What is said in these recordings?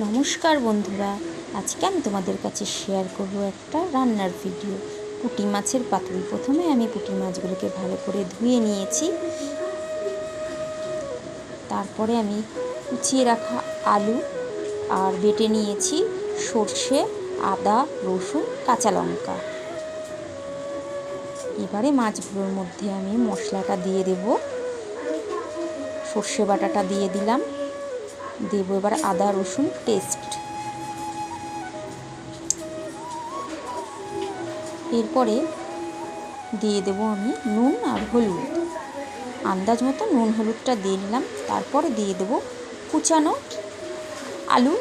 নমস্কার বন্ধুরা, আজকে আমি তোমাদের কাছে শেয়ার করব একটা রান্নার ভিডিও। পুঁটি মাছের পাতুরি। প্রথমে আমি পুঁটি মাছগুলোকে ভালো করে ধুয়ে নিয়েছি। তারপরে আমি কুচিয়ে রাখা আলু আর বেটে নিয়েছি সর্ষে, আদা, রসুন, কাঁচা লঙ্কা। এবারে মাছগুলোর মধ্যে আমি মশলাটা দিয়ে দেব। সর্ষে বাটাটা দিয়ে দিলাম, দেব এবার আদা রসুন পেস্ট। এরপরে দিয়ে দেব আমি নুন আর হলুদ, আন্দাজ মতো নুন হলুদটা দিয়ে নিলাম। তারপরে দিয়ে দেব কুচানো আলু।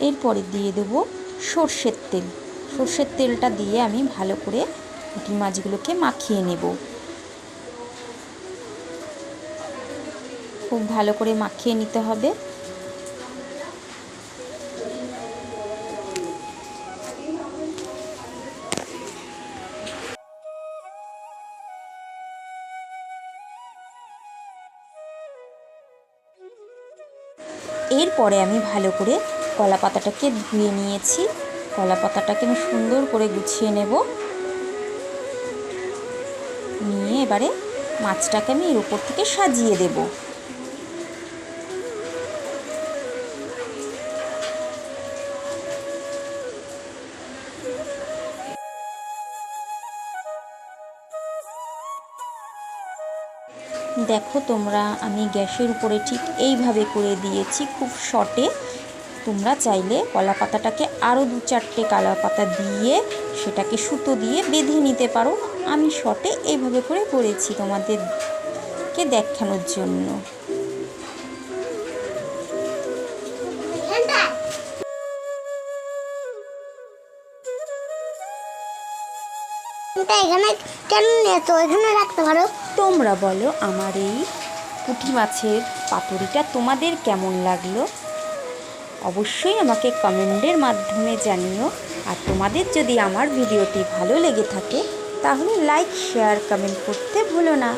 এরপরে দিয়ে দেব সর্ষের তেল। সর্ষের তেলটা দিয়ে আমি ভালো করে পুঁটি মাছগুলোকে মাখিয়ে নেব। খুব ভালো করে মাখিয়ে নিতে হবে। এরপরে আমি ভালো করে কলা পাতাটাকে ধুয়ে নিয়েছি। কলা পাতাটাকে আমি সুন্দর করে গুছিয়ে নেব। নিয়ে এবারে মাছটাকে আমি এর উপর থেকে সাজিয়ে দেব। দেখো তোমরা, আমি গ্যাসের উপরে ঠিক এইভাবে করে দিয়েছি, খুব শর্টে। তোমরা চাইলে কলা পাতাটাকে আরও 2-4টে কলা পাতা দিয়ে সেটাকে সুতো দিয়ে বেঁধে নিতে পারো। আমি শর্টে এইভাবে করে করেছি তোমাদেরকে দেখানোর জন্য। এখানে কেন নিয়েছো? এখানে রাখতে পারো। তোমরা বলো, আমার এই পুঁটি মাছের পাতুরিটা তোমাদের কেমন লাগলো? অবশ্যই আমাকে কমেন্টের মাধ্যমে জানিও। আর তোমাদের যদি আমার ভিডিওটি ভালো লেগে থাকে তাহলে লাইক, শেয়ার, কমেন্ট করতে ভুলো না।